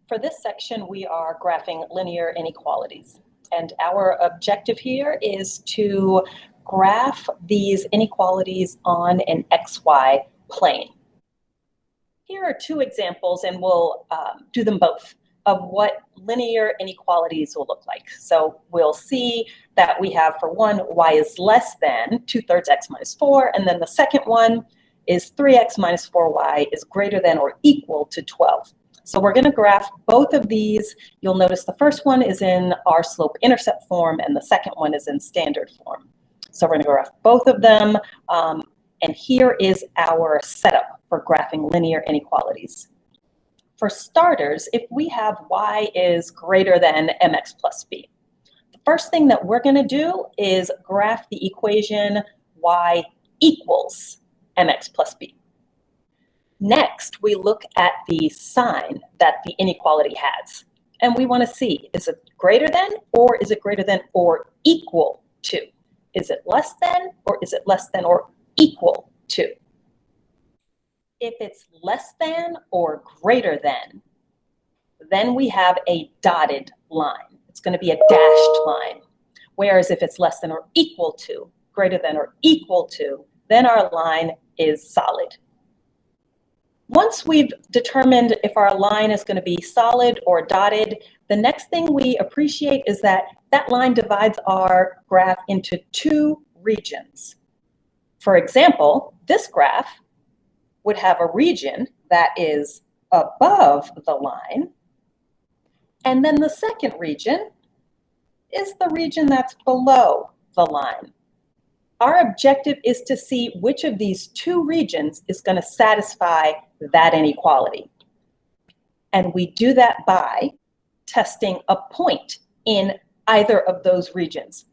For this section, we are graphing linear inequalities. And our objective here is to graph these inequalities on an XY plane. Here are two examples, and we'll do them both, of what linear inequalities will look like. So we'll see that we have, for one, y is less than 2/3 x minus 4, and then the second one is 3x minus 4y is greater than or equal to 12. So we're going to graph both of these. You'll notice the first one is in our slope-intercept form, and the second one is in standard form. So we're going to graph both of them, and here is our setup for graphing linear inequalities. For starters, if we have y is greater than mx plus b, the first thing that we're going to do is graph the equation y equals mx plus b. Next, we look at the sign that the inequality has, and we want to see, is it greater than, or is it greater than or equal to? Is it less than, or is it less than or equal to? If it's less than or greater than, then we have a dotted line. It's going to be a dashed line. Whereas if it's less than or equal to, greater than or equal to, then our line is solid. Once we've determined if our line is going to be solid or dotted, the next thing we appreciate is that that line divides our graph into two regions. For example, this graph would have a region that is above the line, and then the second region is the region that's below the line. Our objective is to see which of these two regions is going to satisfy that inequality. And we do that by testing a point in either of those regions.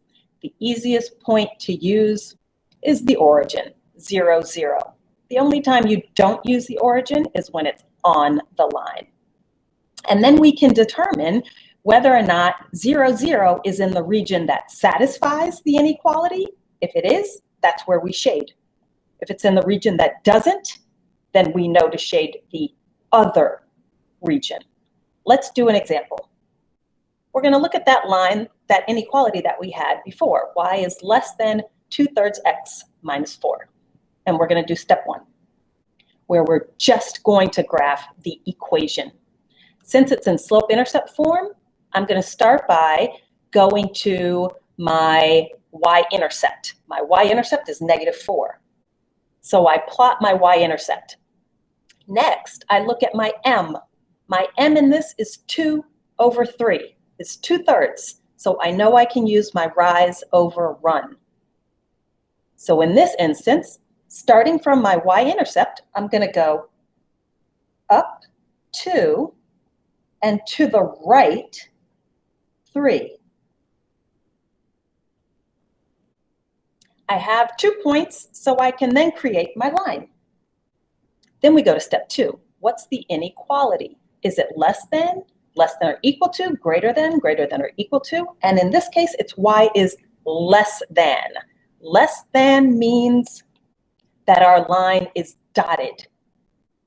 The easiest point to use is the origin, 0, 0. The only time you don't use the origin is when it's on the line. And then we can determine whether or not 0, 0 is in the region that satisfies the inequality. If it is, that's where we shade. If it's in the region that doesn't, then we know to shade the other region. Let's do an example. We're going to look at that line, that inequality that we had before. Y is less than 2/3 x minus 4. And we're going to do step 1, where we're just going to graph the equation. Since it's in slope-intercept form, I'm going to start by going to my y-intercept. My y-intercept is -4. So I plot my y-intercept. Next, I look at my m. My m in this is 2/3. It's 2/3. So I know I can use my rise over run. So in this instance, starting from my y-intercept, I'm going to go up 2 and to the right 3. I have 2 points, so I can then create my line. Then we go to step 2. What's the inequality? Is it less than or equal to, greater than or equal to? And in this case, it's y is less than. Less than means that our line is dotted.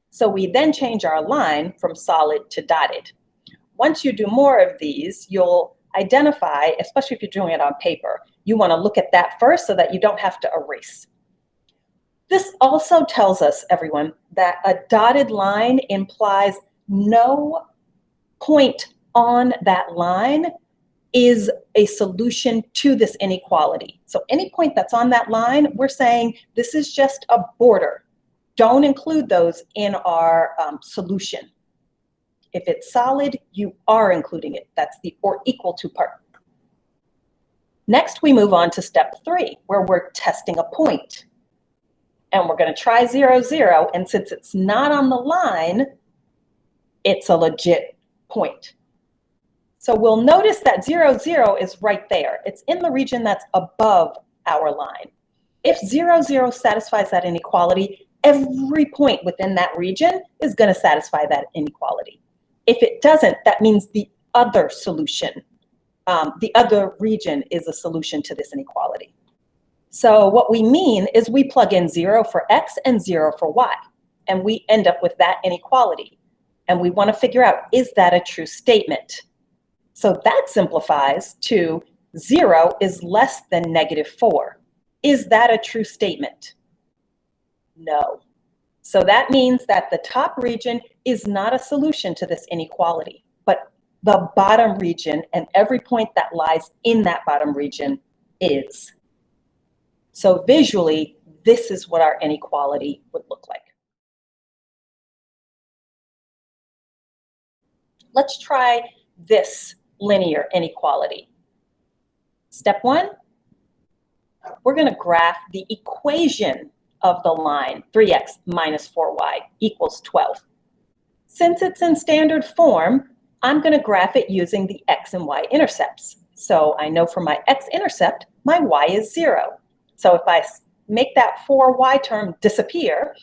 So we then change our line from solid to dotted. Once you do more of these, you'll identify, especially if you're doing it on paper, you want to look at that first so that you don't have to erase. This also tells us, everyone, that a dotted line implies no point on that line is a solution to this inequality. So any point that's on that line, we're saying this is just a border. Don't include those in our solution. If it's solid, you are including it. That's the or equal to part. Next, we move on to step 3, where we're testing a point. And we're going to try 0, 0. And since it's not on the line, it's a legit point. So we'll notice that 0, 0 is right there. It's in the region that's above our line. If 0, 0 satisfies that inequality, every point within that region is going to satisfy that inequality. If it doesn't, that means the other solution, the other region is a solution to this inequality. So what we mean is we plug in 0 for x and 0 for y, and we end up with that inequality. And we want to figure out, is that a true statement? So that simplifies to 0 is less than -4. Is that a true statement? No. So that means that the top region is not a solution to this inequality, but the bottom region and every point that lies in that bottom region is. So visually, this is what our inequality would look like. Let's try this linear inequality. Step 1, we're going to graph the equation of the line 3x minus 4y equals 12. Since it's in standard form, I'm going to graph it using the x and y intercepts. So I know for my x-intercept, my y is 0. So if I make that 4y term disappear,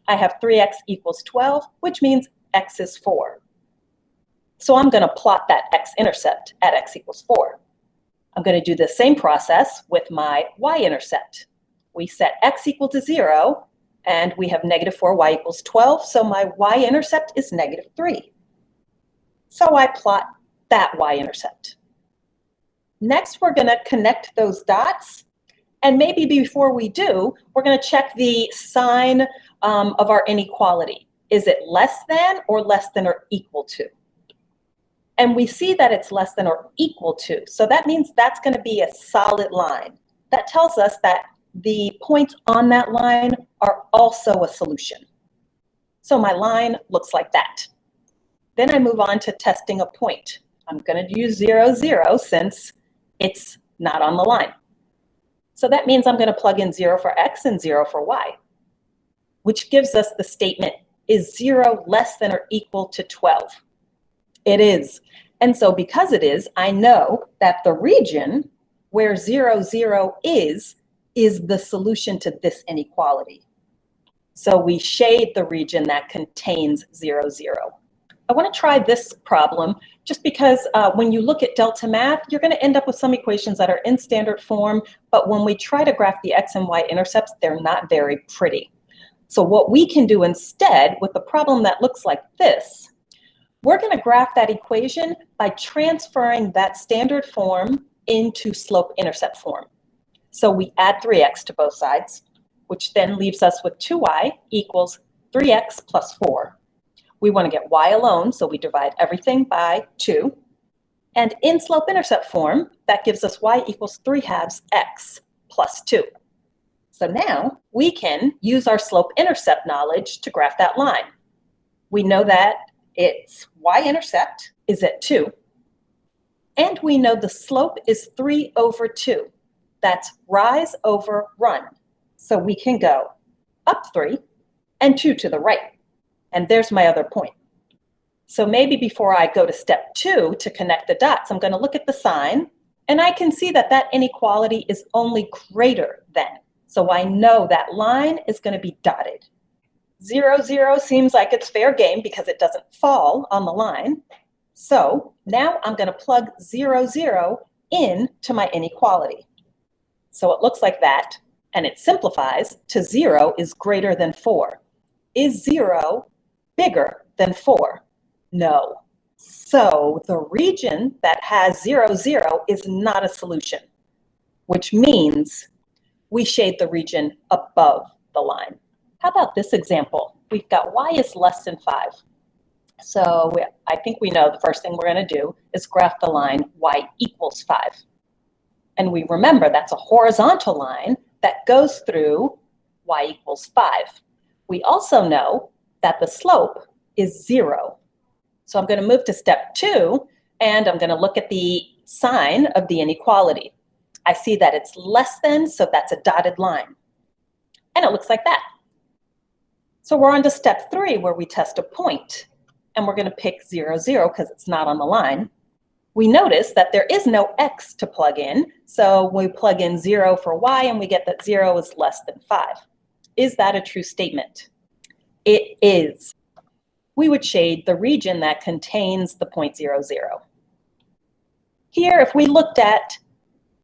I have 3x equals 12, which means x is 4. So I'm going to plot that x-intercept at x equals 4. I'm going to do the same process with my y-intercept. We set x equal to 0, and we have -4, y equals 12, so my y-intercept is -3. So I plot that y-intercept. Next, we're going to connect those dots, and maybe before we do, we're going to check the sign of our inequality. Is it less than or equal to? And we see that it's less than or equal to, so that means that's going to be a solid line. That tells us that the points on that line are also a solution. So my line looks like that. Then I move on to testing a point. I'm going to use 0, 0 since it's not on the line. So that means I'm going to plug in 0 for x and 0 for y, which gives us the statement, is 0 less than or equal to 12? It is. And so because it is, I know that the region where 0, 0 is the solution to this inequality. So we shade the region that contains 0, 0. I want to try this problem just because when you look at delta math, you're going to end up with some equations that are in standard form, but when we try to graph the x and y intercepts, they're not very pretty. So what we can do instead with a problem that looks like this, we're going to graph that equation by transferring that standard form into slope-intercept form. So we add 3x to both sides, which then leaves us with 2y equals 3x plus 4. We want to get y alone, so we divide everything by 2. And in slope-intercept form, that gives us y equals 3/2 x plus 2. So now we can use our slope-intercept knowledge to graph that line. We know that its y-intercept is at 2. And we know the slope is 3 over 2. That's rise over run. So we can go up 3 and 2 to the right. And there's my other point. So maybe before I go to step 2 to connect the dots, I'm going to look at the sign, and I can see that that inequality is only greater than. So I know that line is going to be dotted. 0, 0 seems like it's fair game because it doesn't fall on the line. So now I'm going to plug 0, 0 into my inequality. So it looks like that, and it simplifies to 0 is greater than 4. Is 0 bigger than 4? No. So the region that has 0, 0 is not a solution, which means we shade the region above the line. How about this example? We've got y is less than 5. So I think we know the first thing we're going to do is graph the line y equals 5. And we remember that's a horizontal line that goes through y equals 5. We also know that the slope is 0. So I'm going to move to step 2, and I'm going to look at the sign of the inequality. I see that it's less than, so that's a dotted line. And it looks like that. So we're on to step 3, where we test a point. And we're going to pick 0, 0 because it's not on the line. We notice that there is no x to plug in, so we plug in 0 for y, and we get that 0 is less than 5. Is that a true statement? It is. We would shade the region that contains the point 0, 0. Here, if we looked at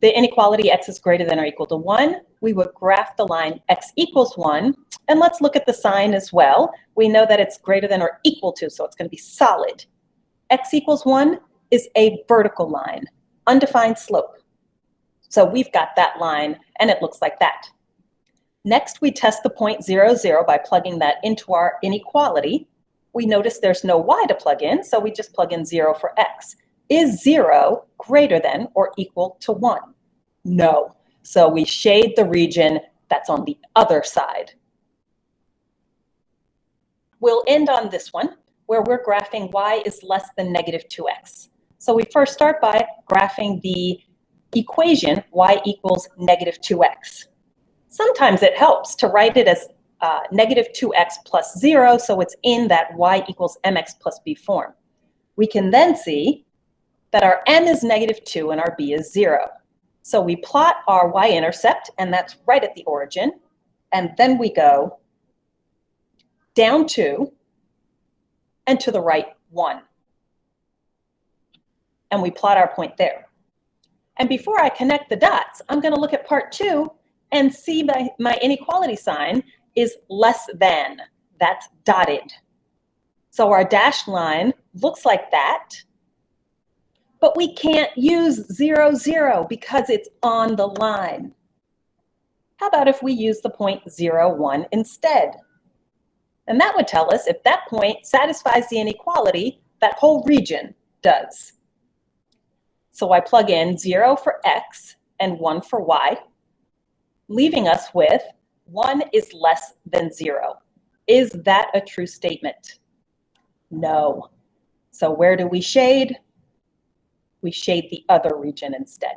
the inequality x is greater than or equal to 1, we would graph the line x equals 1. And let's look at the sign as well. We know that it's greater than or equal to, so it's going to be solid. X equals 1 is a vertical line, undefined slope. So we've got that line, and it looks like that. Next, we test the point 0, 0 by plugging that into our inequality. We notice there's no y to plug in, so we just plug in 0 for x. Is 0 greater than or equal to 1? No. So we shade the region that's on the other side. We'll end on this one, where we're graphing y is less than negative 2x. So we first start by graphing the equation y equals negative 2x. Sometimes it helps to write it as negative 2x plus 0, so it's in that y equals mx plus b form. We can then see that our m is negative 2 and our b is 0. So we plot our y-intercept, and that's right at the origin, and then we go down 2 and to the right 1. And we plot our point there. And before I connect the dots, I'm going to look at part 2 and see my inequality sign is less than. That's dotted. So our dashed line looks like that, but we can't use 0, 0 because it's on the line. How about if we use the point 0, 1 instead? And that would tell us if that point satisfies the inequality, that whole region does. So I plug in 0 for x and 1 for y, leaving us with 1 is less than 0. Is that a true statement? No. So where do we shade? We shade the other region instead.